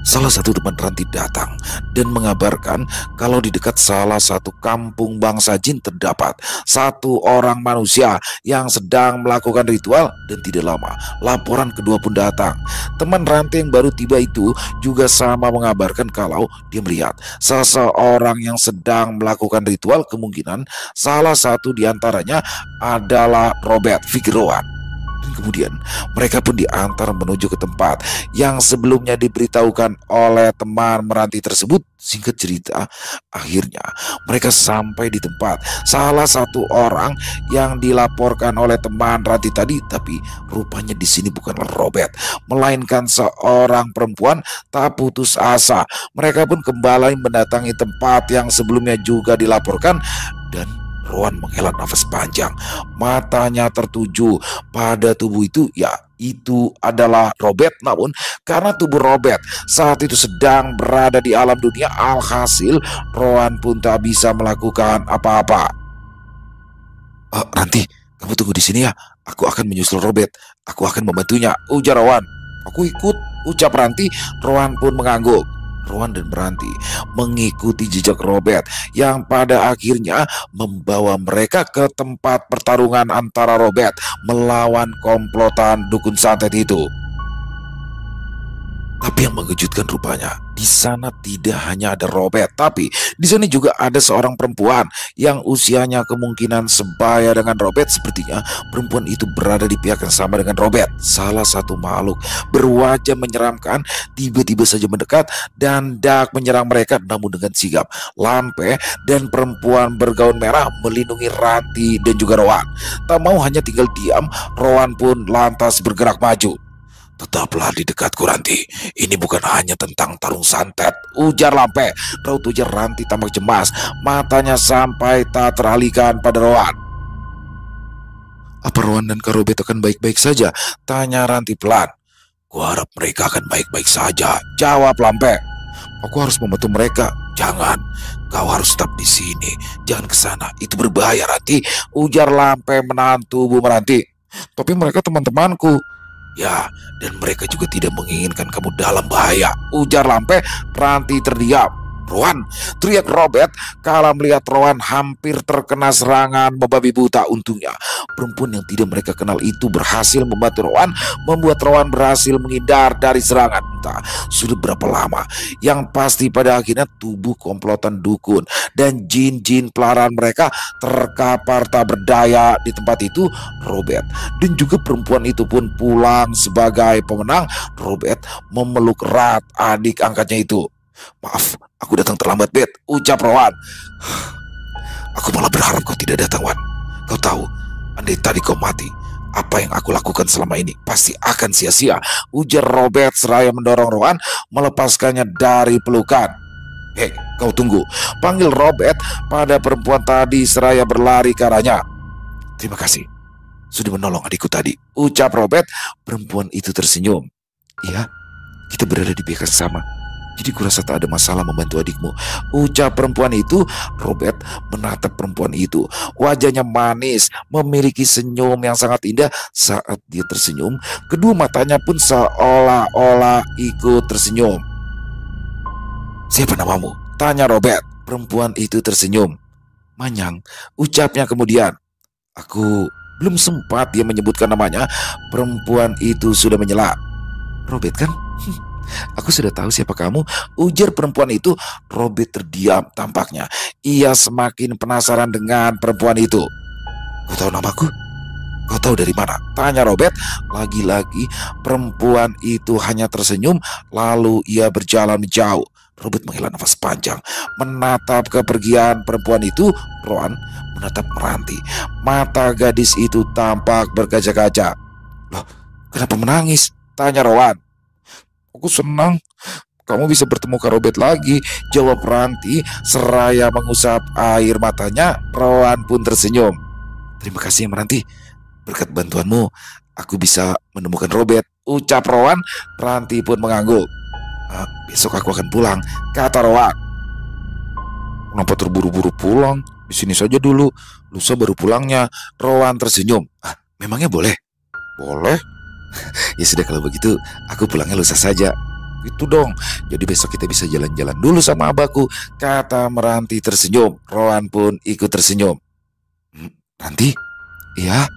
Salah satu teman Ranti datang dan mengabarkan kalau di dekat salah satu kampung bangsa jin terdapat satu orang manusia yang sedang melakukan ritual, dan tidak lama laporan kedua pun datang. Teman Ranti yang baru tiba itu juga sama mengabarkan kalau dia melihat seseorang yang sedang melakukan ritual, kemungkinan salah satu di antaranya adalah Robert Figueroa. Dan kemudian mereka pun diantar menuju ke tempat yang sebelumnya diberitahukan oleh teman Meranti tersebut. Singkat cerita, akhirnya mereka sampai di tempat salah satu orang yang dilaporkan oleh teman Ranti tadi, tapi rupanya di sini bukanlah Robert, melainkan seorang perempuan tak putus asa. Mereka pun kembali mendatangi tempat yang sebelumnya juga dilaporkan, dan Rowan menghela nafas panjang. Matanya tertuju pada tubuh itu. Ya, itu adalah Robert. Namun karena tubuh Robert saat itu sedang berada di alam dunia, alhasil Rowan pun tak bisa melakukan apa-apa. Ranti, kamu tunggu di sini ya. Aku akan menyusul Robert. Aku akan membantunya, ujar Rowan. Aku ikut, ucap Ranti. Rowan pun mengangguk. Rowan dan Meranti mengikuti jejak Robert yang pada akhirnya membawa mereka ke tempat pertarungan antara Robert melawan komplotan dukun santet itu. Tapi yang mengejutkan rupanya, di sana tidak hanya ada Robert, tapi di sana juga ada seorang perempuan yang usianya kemungkinan sebaya dengan Robert. Sepertinya perempuan itu berada di pihak yang sama dengan Robert. Salah satu makhluk berwajah menyeramkan tiba-tiba saja mendekat dan hendak menyerang mereka, namun dengan sigap Lampe dan perempuan bergaun merah melindungi Ranti dan juga Rowan. Tak mau hanya tinggal diam, Rowan pun lantas bergerak maju. Tetaplah di dekatku, Ranti. Ini bukan hanya tentang tarung santet, ujar Lampe. Raut wajah Ranti tampak cemas, matanya sampai tak teralihkan pada Rowan. Apa Rowan dan Kak Robert akan baik-baik saja? Tanya Ranti pelan. Kuharap mereka akan baik-baik saja, jawab Lampe. Aku harus membantu mereka. Jangan, kau harus tetap di sini. Jangan ke sana, itu berbahaya, Ranti, ujar Lampe menahan tubuh Meranti. Tapi mereka teman-temanku. Ya, dan mereka juga tidak menginginkan kamu dalam bahaya, ujar Lampe. Ranti terdiam. Rowan, teriak Robert kala melihat Rowan hampir terkena serangan membabi buta. Untungnya perempuan yang tidak mereka kenal itu berhasil membantu Rowan, membuat Rowan berhasil menghindar dari serangan. Entah sudah berapa lama, yang pasti pada akhirnya tubuh komplotan dukun dan jin-jin pelaran mereka terkapar tak berdaya di tempat itu. Robert dan juga perempuan itu pun pulang sebagai pemenang. Robert memeluk erat adik angkatnya itu. Maaf, aku datang terlambat, Bet, ucap Rowan. Aku malah berharap kau tidak datang, Wan. Kau tahu, andai tadi kau mati, apa yang aku lakukan selama ini pasti akan sia-sia, ujar Robert seraya mendorong Rowan melepaskannya dari pelukan. Hei, kau tunggu, panggil Robert pada perempuan tadi seraya berlari ke arahnya. Terima kasih, sudah menolong adikku tadi, ucap Robert. Perempuan itu tersenyum. Iya, kita berada di pihak yang sama. Jadi kurasa tak ada masalah membantu adikmu, ucap perempuan itu. Robert menatap perempuan itu. Wajahnya manis, memiliki senyum yang sangat indah. Saat dia tersenyum, kedua matanya pun seolah-olah ikut tersenyum. Siapa namamu? Tanya Robert. Perempuan itu tersenyum. Manyang, ucapnya kemudian. Aku belum sempat dia menyebutkan namanya, perempuan itu sudah menyela. Robert kan? Aku sudah tahu siapa kamu, ujar perempuan itu. Robert terdiam tampaknya. Ia semakin penasaran dengan perempuan itu. Kau tahu namaku? Kau tahu dari mana? Tanya Robert. Lagi-lagi perempuan itu hanya tersenyum, lalu ia berjalan jauh. Robert menghela nafas panjang, menatap kepergian perempuan itu. Rowan menatap Meranti. Mata gadis itu tampak berkaca-kaca. Loh, kenapa menangis? Tanya Rowan. Aku senang kamu bisa bertemu Kak Robert lagi, jawab Ranti seraya mengusap air matanya. Rowan pun tersenyum. Terima kasih ya Meranti, berkat bantuanmu aku bisa menemukan Robert, ucap Rowan. Ranti pun mengangguk. Besok aku akan pulang, kata Rowan. Kenapa terburu-buru pulang? Di sini saja dulu, lusa baru pulangnya. Rowan tersenyum. Memangnya boleh? Boleh. Ya sudah, kalau begitu aku pulangnya lusa saja. Gitu dong. Jadi besok kita bisa jalan-jalan dulu sama abahku, kata Meranti tersenyum. Rowan pun ikut tersenyum. Ranti? Iya.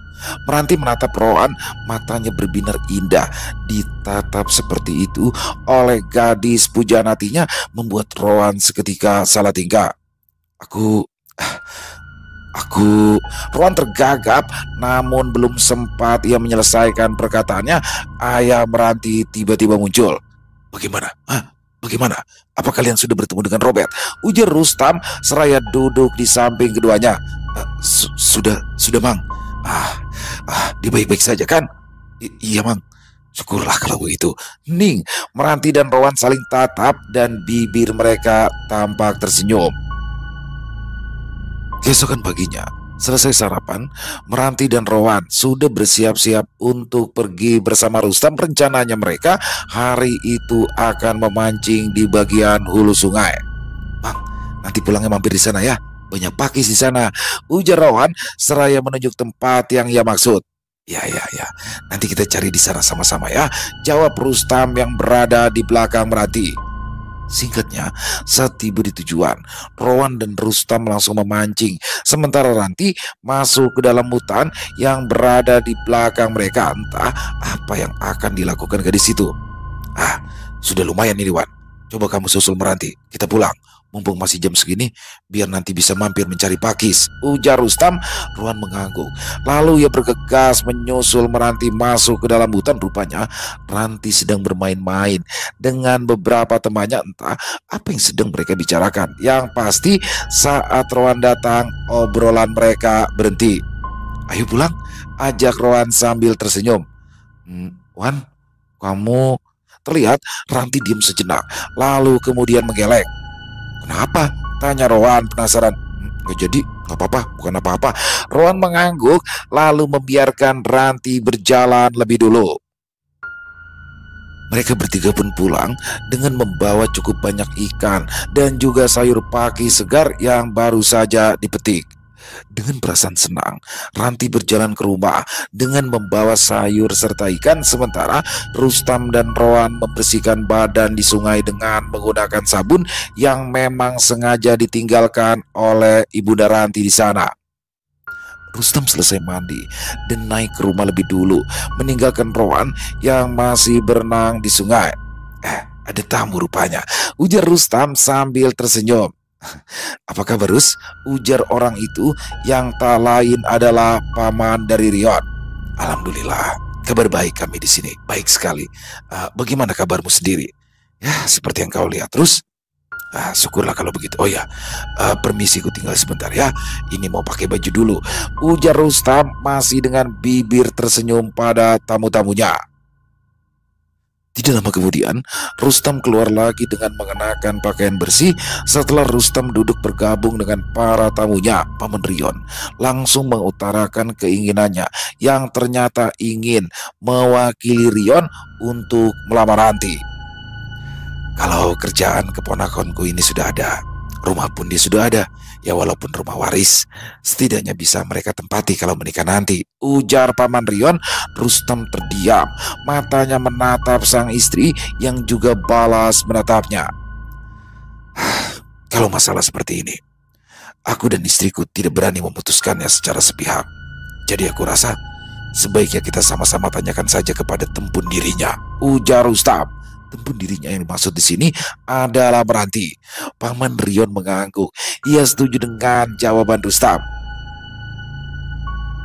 Meranti menatap Rowan, matanya berbinar indah. Ditatap seperti itu oleh gadis pujaan hatinya membuat Rowan seketika salah tingkah. Aku Rowan tergagap, namun belum sempat ia menyelesaikan perkataannya, ayah Meranti tiba-tiba muncul. Bagaimana? Bagaimana? Apa kalian sudah bertemu dengan Robert? Ujar Rustam seraya duduk di samping keduanya. Sudah, Mang. Dia baik-baik saja kan? Iya, Mang. Syukurlah kalau begitu. Ning, Meranti dan Rowan saling tatap dan bibir mereka tampak tersenyum. Keesokan paginya, selesai sarapan, Meranti dan Rowan sudah bersiap-siap untuk pergi bersama Rustam. Rencananya mereka hari itu akan memancing di bagian hulu sungai. Bang, nanti pulangnya mampir di sana ya. Banyak pakis di sana, ujar Rowan seraya menunjuk tempat yang ia maksud. Ya. Nanti kita cari di sana sama-sama ya, jawab Rustam yang berada di belakang Meranti. Singkatnya, saat tiba di tujuan, Rowan dan Rustam langsung memancing, sementara Ranti masuk ke dalam hutan yang berada di belakang mereka. Entah apa yang akan dilakukan gadis itu. Sudah lumayan ini, Wan. Coba kamu susul Meranti, kita pulang. Mumpung masih jam segini, biar nanti bisa mampir mencari pakis, ujar Rustam. Rowan mengangguk. Lalu ia bergegas menyusul Meranti masuk ke dalam hutan. Rupanya Ranti sedang bermain-main dengan beberapa temannya. Entah apa yang sedang mereka bicarakan. Yang pasti saat Rowan datang, obrolan mereka berhenti. Ayo pulang, ajak Rowan sambil tersenyum. Wan, kamu... Terlihat Ranti diam sejenak, lalu kemudian menggeleng. Kenapa? Tanya Rowan penasaran. Gak jadi, gak apa-apa, bukan apa-apa. Rowan mengangguk lalu membiarkan Ranti berjalan lebih dulu. Mereka bertiga pun pulang dengan membawa cukup banyak ikan dan juga sayur pakis segar yang baru saja dipetik. Dengan perasaan senang, Ranti berjalan ke rumah dengan membawa sayur serta ikan, sementara Rustam dan Rowan membersihkan badan di sungai dengan menggunakan sabun yang memang sengaja ditinggalkan oleh Ibunda Ranti di sana. Rustam selesai mandi dan naik ke rumah lebih dulu, meninggalkan Rowan yang masih berenang di sungai. Ada tamu rupanya, ujar Rustam sambil tersenyum. Apa kabar, Rus? Ujar orang itu yang tak lain adalah paman dari Rion. Alhamdulillah, kabar baik kami di sini, baik sekali. Bagaimana kabarmu sendiri? Ya, seperti yang kau lihat. Terus? Syukurlah kalau begitu. Oh ya, permisi, ku tinggal sebentar ya. Ini mau pakai baju dulu, ujar Rustam masih dengan bibir tersenyum pada tamu-tamunya. Tidak lama kemudian, Rustam keluar lagi dengan mengenakan pakaian bersih. Setelah Rustam duduk bergabung dengan para tamunya, Paman Rion langsung mengutarakan keinginannya yang ternyata ingin mewakili Rion untuk melamar Ranti. Kalau kerjaan keponakanku ini sudah ada, rumah pun dia sudah ada, ya walaupun rumah waris, setidaknya bisa mereka tempati kalau menikah nanti, ujar Paman Rion. Rustam terdiam, matanya menatap sang istri yang juga balas menatapnya. Kalau masalah seperti ini, aku dan istriku tidak berani memutuskannya secara sepihak. Jadi aku rasa sebaiknya kita sama-sama tanyakan saja kepada tempun dirinya, ujar Rustam. Tempun dirinya yang dimaksud di sini adalah Meranti. Paman Rion mengangguk. Ia setuju dengan jawaban Rustam.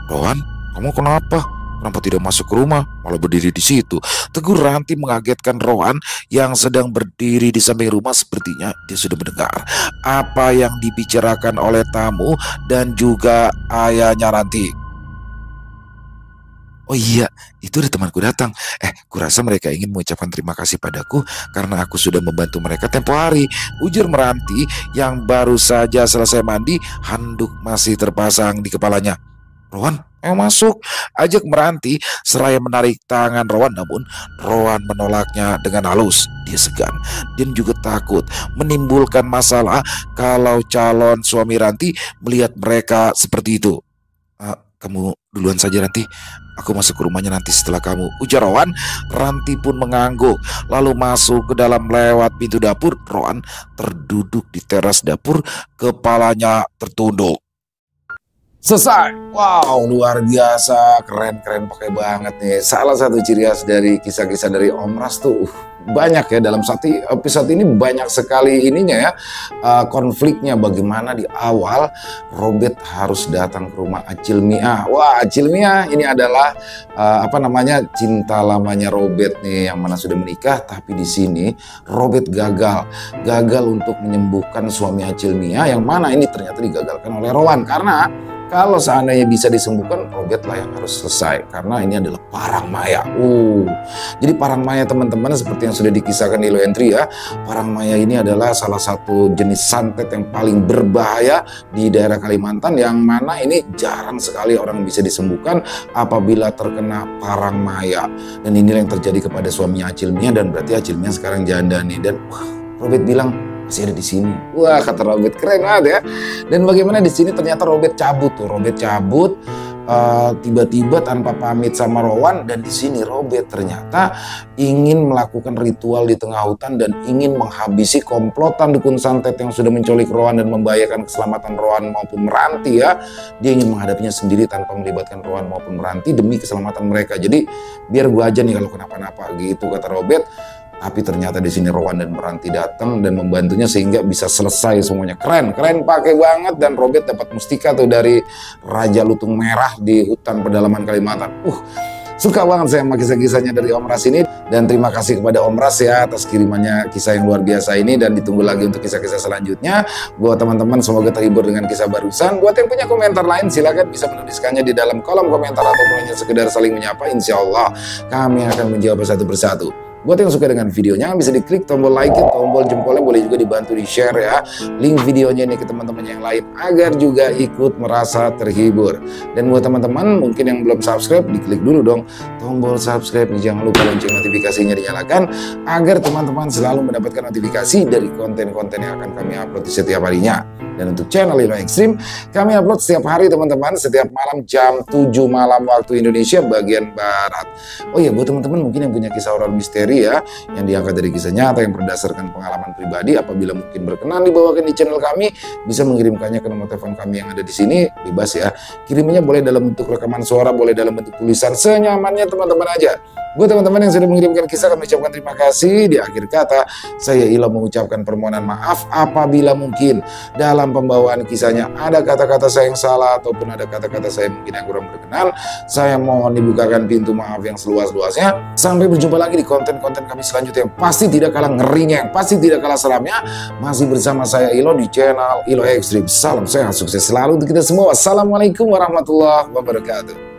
Rowan, kamu kenapa? Kenapa tidak masuk ke rumah, malah berdiri di situ? Tegur Ranti mengagetkan Rowan yang sedang berdiri di samping rumah. Sepertinya dia sudah mendengar apa yang dibicarakan oleh tamu dan juga ayahnya Ranti. Oh iya, itu ada temanku datang. Kurasa mereka ingin mengucapkan terima kasih padaku karena aku sudah membantu mereka tempo hari, ujar Meranti yang baru saja selesai mandi, handuk masih terpasang di kepalanya. Rowan, masuk, ajak Meranti seraya menarik tangan Rowan, namun Rowan menolaknya dengan halus. Dia segan dan juga takut menimbulkan masalah kalau calon suami Ranti melihat mereka seperti itu. Kamu duluan saja, Ranti. Aku masuk ke rumahnya nanti setelah kamu, ujar Rowan. Ranti pun mengangguk, lalu masuk ke dalam lewat pintu dapur. Rowan terduduk di teras dapur, kepalanya tertunduk. Selesai. Wow, luar biasa, keren pakai banget nih. Salah satu ciri khas dari kisah-kisah dari Om Ras tuh banyak ya, dalam satu episode ini banyak sekali ininya ya, konfliknya. Bagaimana di awal Robert harus datang ke rumah Acil Mia. Wah, Acil Mia ini adalah cinta lamanya Robert nih, yang mana sudah menikah, tapi di sini Robert gagal untuk menyembuhkan suami Acil Mia, yang mana ini ternyata digagalkan oleh Rowan. Karena kalau seandainya bisa disembuhkan, Robert lah yang harus selesai. Karena ini adalah parang maya. Jadi parang maya teman-teman, seperti yang sudah dikisahkan di Loentri ya. Parang maya ini adalah salah satu jenis santet yang paling berbahaya di daerah Kalimantan. Yang mana ini jarang sekali orang bisa disembuhkan apabila terkena parang maya. Dan inilah yang terjadi kepada suaminya Acil Mia. Dan berarti Acil Mia sekarang janda nih. Dan Robert bilang, masih ada di sini. Wah, kata Robert, keren banget ya. Dan bagaimana di sini ternyata Robert cabut tuh. Robert cabut tiba-tiba tanpa pamit sama Rowan. Dan di sini Robert ternyata ingin melakukan ritual di tengah hutan dan ingin menghabisi komplotan dukun santet yang sudah menculik Rowan dan membahayakan keselamatan Rowan maupun Meranti ya. Dia ingin menghadapinya sendiri tanpa melibatkan Rowan maupun Meranti demi keselamatan mereka. Jadi biar gua aja nih kalau kenapa-napa gitu, kata Robert. Tapi ternyata di sini Rowan dan Meranti datang dan membantunya sehingga bisa selesai semuanya. Keren pakai banget. Dan Robert dapat mustika tuh dari Raja Lutung Merah di hutan pedalaman Kalimantan. Suka banget saya sama kisah-kisahnya dari Om Ras ini. Dan terima kasih kepada Om Ras ya atas kirimannya kisah yang luar biasa ini. Dan ditunggu lagi untuk kisah-kisah selanjutnya. Buat teman-teman semoga terhibur dengan kisah barusan. Buat yang punya komentar lain silakan bisa menuliskannya di dalam kolom komentar. Ataupun hanya sekedar saling menyapa. Insya Allah kami akan menjawab satu persatu. Buat yang suka dengan videonya bisa diklik tombol like, tombol jempolnya, boleh juga dibantu di share ya link videonya ini ke teman-teman yang lain agar juga ikut merasa terhibur. Dan buat teman-teman mungkin yang belum subscribe, diklik dulu dong tombol subscribe, jangan lupa lonceng notifikasinya dinyalakan agar teman-teman selalu mendapatkan notifikasi dari konten-konten yang akan kami upload di setiap harinya. Dan untuk channel Ilo Ekstrim kami upload setiap hari teman-teman, setiap malam jam 7 malam waktu Indonesia bagian Barat. Oh iya, buat teman-teman mungkin yang punya kisah horor misteri ya, yang diangkat dari kisah nyata yang berdasarkan pengalaman pribadi, apabila mungkin berkenan dibawakan di channel kami, bisa mengirimkannya ke nomor telepon kami yang ada di sini, bebas ya. Kirimnya boleh dalam bentuk rekaman suara, boleh dalam bentuk tulisan, senyamannya teman-teman aja. Buat teman-teman yang sudah mengirimkan kisah, kami ucapkan terima kasih. Di akhir kata, saya Ilo mengucapkan permohonan maaf apabila mungkin dalam pembawaan kisahnya ada kata-kata saya yang salah ataupun ada kata-kata saya mungkin yang kurang berkenan. Saya mohon dibukakan pintu maaf yang seluas-luasnya. Sampai berjumpa lagi di konten-konten kami selanjutnya yang pasti tidak kalah ngerinya, yang pasti tidak kalah seramnya. Masih bersama saya Ilo di channel Ilo Ekstrim. Salam sehat, sukses selalu untuk kita semua. Wassalamualaikum warahmatullahi wabarakatuh.